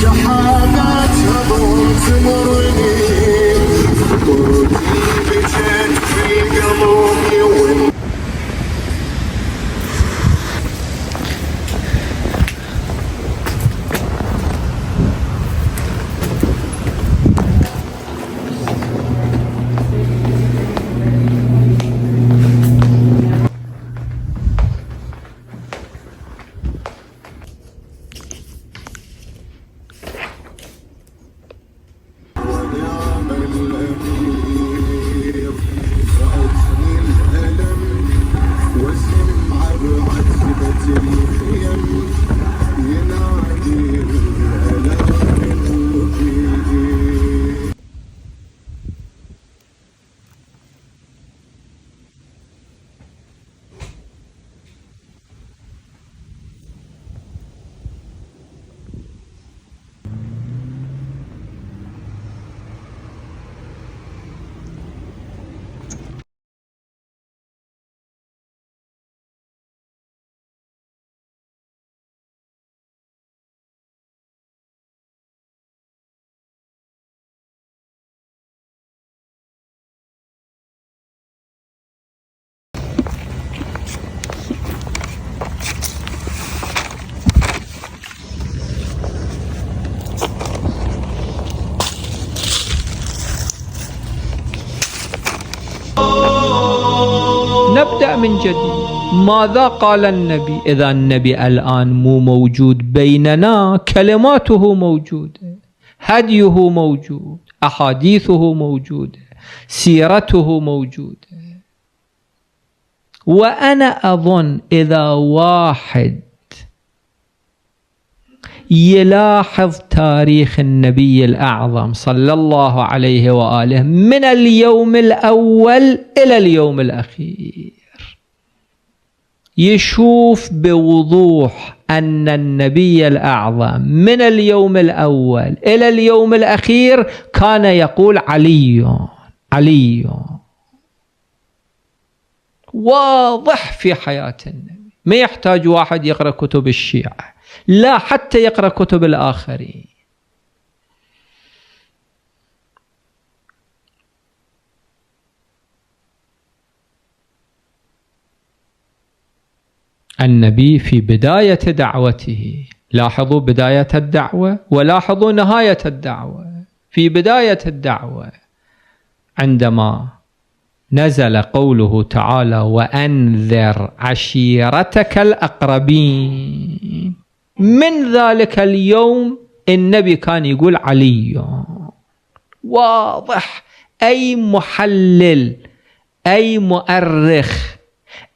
شحنات هضم تمرني فطرتي بجد في قلبي. نبدأ من جديد. ماذا قال النبي؟ إذا النبي الآن مو موجود بيننا، كلماته موجودة، هديه موجود، أحاديثه موجودة، سيرته موجودة. وأنا أظن إذا واحد يلاحظ تاريخ النبي الأعظم صلى الله عليه وآله من اليوم الأول إلى اليوم الأخير، يشوف بوضوح أن النبي الأعظم من اليوم الأول إلى اليوم الأخير كان يقول علي علي. واضح في حياة النبي، ما يحتاج واحد يقرأ كتب الشيعة، لا حتى يقرأ كتب الآخرين. النبي في بداية دعوته، لاحظوا بداية الدعوة ولاحظوا نهاية الدعوة. في بداية الدعوة عندما نزل قوله تعالى وأنذر عشيرتك الأقربين، من ذلك اليوم النبي كان يقول علي. واضح، أي محلل، أي مؤرخ،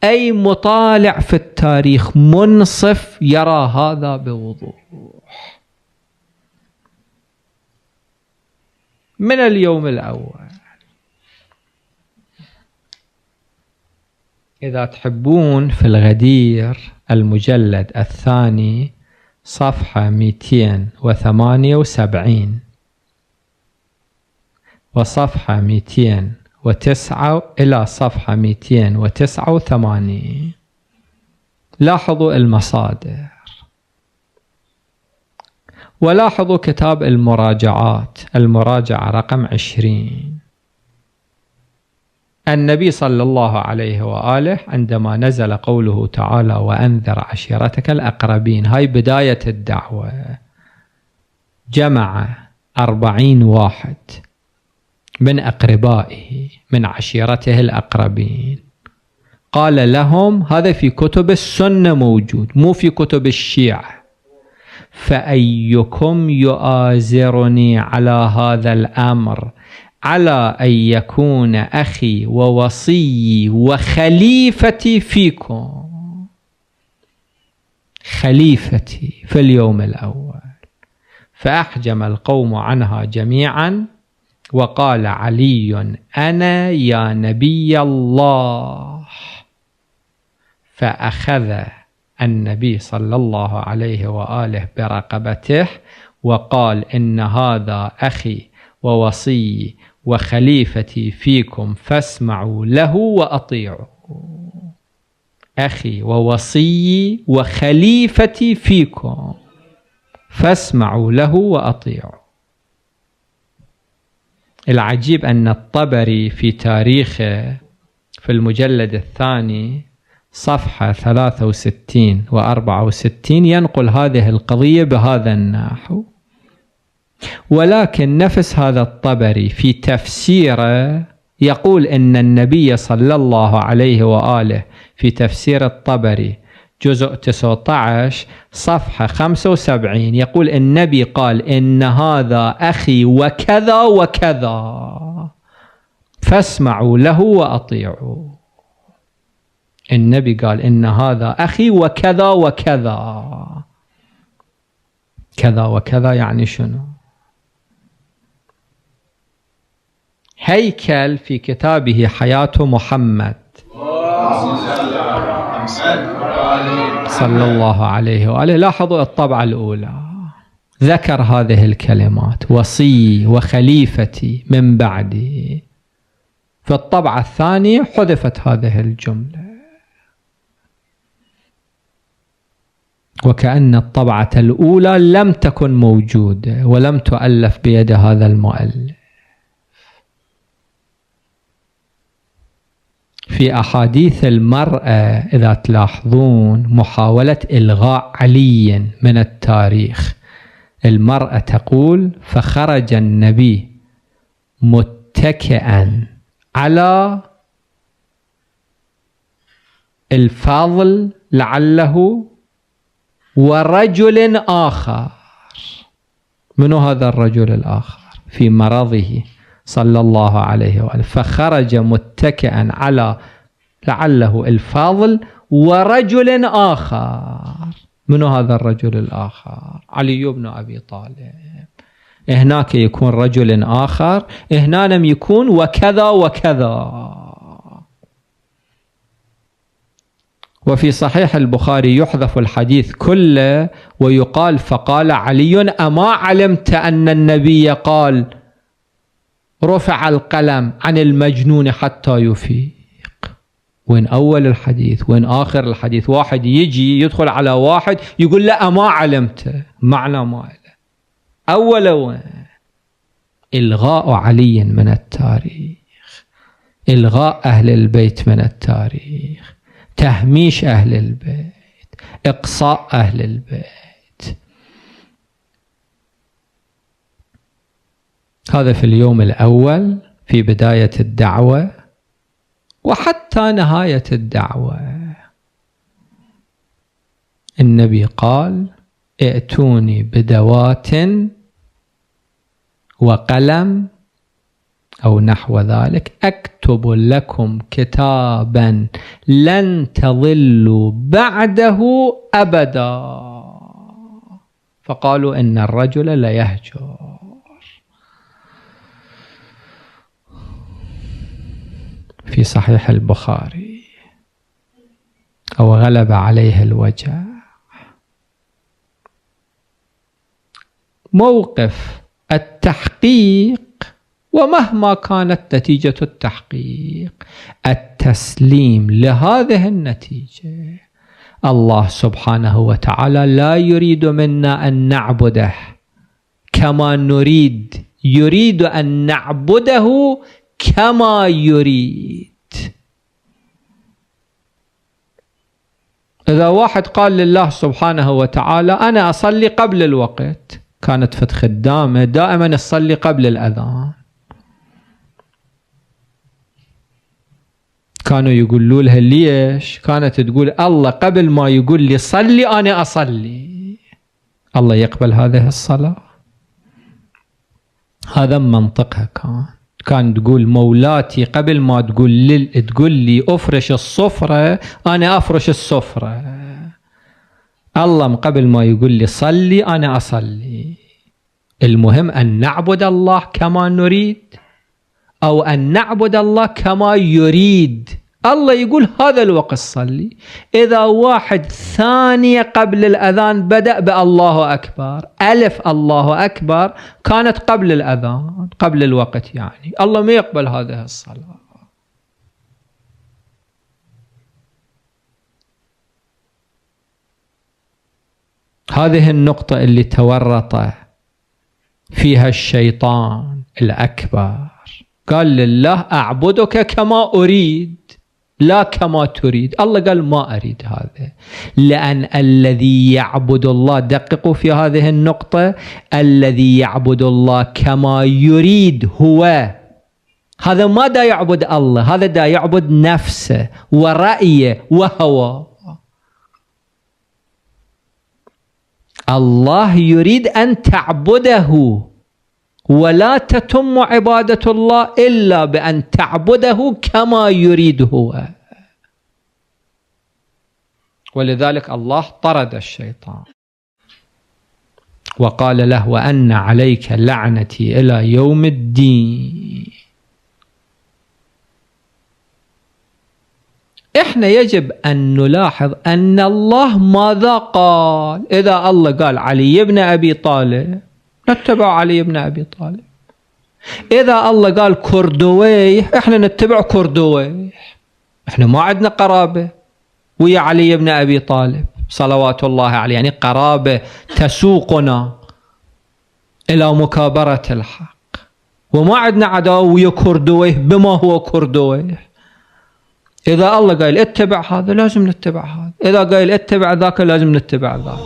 أي مطالع في التاريخ منصف يرى هذا بوضوح. من اليوم الأول. إذا تحبون في الغدير المجلد الثاني صفحة 278 وصفحة 209 إلى صفحة 289 لاحظوا المصادر، ولاحظوا كتاب المراجعات، المراجعة رقم 20. النبي صلى الله عليه وآله عندما نزل قوله تعالى وأنذر عشيرتك الأقربين، هاي بداية الدعوة، جمع 40 واحد من أقربائه من عشيرته الأقربين، قال لهم، هذا في كتب السنة موجود مو في كتب الشيعة، فأيكم يؤازرني على هذا الأمر على أن يكون أخي ووصيي وخليفتي فيكم. خليفتي في اليوم الأول. فأحجم القوم عنها جميعا وقال علي أنا يا نبي الله. فأخذ النبي صلى الله عليه وآله برقبته وقال إن هذا أخي ووصي وخليفتي فيكم فاسمعوا له وأطيعوا. أخي ووصي وخليفتي فيكم. فاسمعوا له وأطيعوا. العجيب أن الطبري في تاريخه في المجلد الثاني صفحة 63 و64 ينقل هذه القضية بهذا النحو، ولكن نفس هذا الطبري في تفسيره يقول إن النبي صلى الله عليه وآله في تفسير الطبري جزء 19 صفحة 75 يقول النبي قال إن هذا أخي وكذا وكذا فاسمعوا له وأطيعوا. النبي قال إن هذا أخي وكذا وكذا. كذا وكذا يعني شنو؟ هيكل في كتابه حياة محمد صلى الله عليه وآله، لاحظوا الطبعة الأولى ذكر هذه الكلمات وصي وخليفتي من بعدي، في الطبعة الثانية حذفت هذه الجملة، وكأن الطبعة الأولى لم تكن موجودة ولم تؤلف بيد هذا المؤلف. في أحاديث المرأة إذا تلاحظون محاولة إلغاء علي من التاريخ، المرأة تقول فخرج النبي متكئا على الفضل لعله ورجل آخر. من هذا الرجل الآخر؟ في مرضه صلى الله عليه وآله، فخرج متكئا على لعله الفضل ورجل آخر. من هذا الرجل الآخر؟ علي بن أبي طالب. هناك يكون رجل آخر، هنا لم يكون وكذا وكذا. وفي صحيح البخاري يحذف الحديث كله ويقال فقال علي أما علمت أن النبي قال رفع القلم عن المجنون حتى يفيق. وين أول الحديث وين آخر الحديث؟ واحد يجي يدخل على واحد يقول لا ما علمت، معنى ما له أول وين؟ إلغاء علي من التاريخ، إلغاء أهل البيت من التاريخ، تهميش أهل البيت، إقصاء أهل البيت. هذا في اليوم الأول في بداية الدعوة وحتى نهاية الدعوة. النبي قال ائتوني بدوات وقلم أو نحو ذلك أكتب لكم كتابا لن تضلوا بعده أبدا. فقالوا إن الرجل لا يهجر. في صحيح البخاري أو غلب عليه الوجع. موقف التحقيق، ومهما كانت نتيجة التحقيق التسليم لهذه النتيجة. الله سبحانه وتعالى لا يريد منا أن نعبده كما نريد، يريد أن نعبده كما يريد. إذا واحد قال لله سبحانه وتعالى أنا أصلي قبل الوقت، كانت في خدامه دائما يصلي قبل الأذان، كانوا يقولوا لها ليش؟ كانت تقول الله قبل ما يقول لي صلي أنا أصلي. الله يقبل هذه الصلاة؟ هذا منطقها. كان تقول مولاتي قبل ما تقول لي أفرش الصفرة أنا أفرش الصفرة. الله قبل ما يقول لي صلي أنا أصلي. المهم أن نعبد الله كما نريد أو أن نعبد الله كما يريد. الله يقول هذا الوقت صلي. إذا واحد ثانية قبل الأذان بدأ بالله أكبر، ألف الله أكبر كانت قبل الأذان قبل الوقت، يعني الله ما يقبل هذه الصلاة. هذه النقطة اللي تورط فيها الشيطان الأكبر. قال لله أعبدك كما أريد لا كما تريد. الله قال ما أريد هذا، لأن الذي يعبد الله، دققوا في هذه النقطة، الذي يعبد الله كما يريد هو، هذا ما دا يعبد الله، هذا دا يعبد نفسه ورأيه وهواه. الله يريد أن تعبده، ولا تتم عبادة الله إلا بأن تعبده كما يريد هو. ولذلك الله طرد الشيطان وقال له وأن عليك لعنتي إلى يوم الدين. إحنا يجب أن نلاحظ أن الله ماذا قال. إذا الله قال علي بن أبي طالب نتبع علي بن أبي طالب. إذا الله قال كردويه إحنا نتبع كردويه. إحنا ما عندنا قرابة ويا علي بن أبي طالب صلوات الله عليه، يعني قرابة تسوقنا إلى مكابرة الحق، وما عندنا عداوة ويا كردويه بما هو كردويه. إذا الله قال اتبع هذا لازم نتبع هذا، إذا قال اتبع ذاك لازم نتبع ذاك.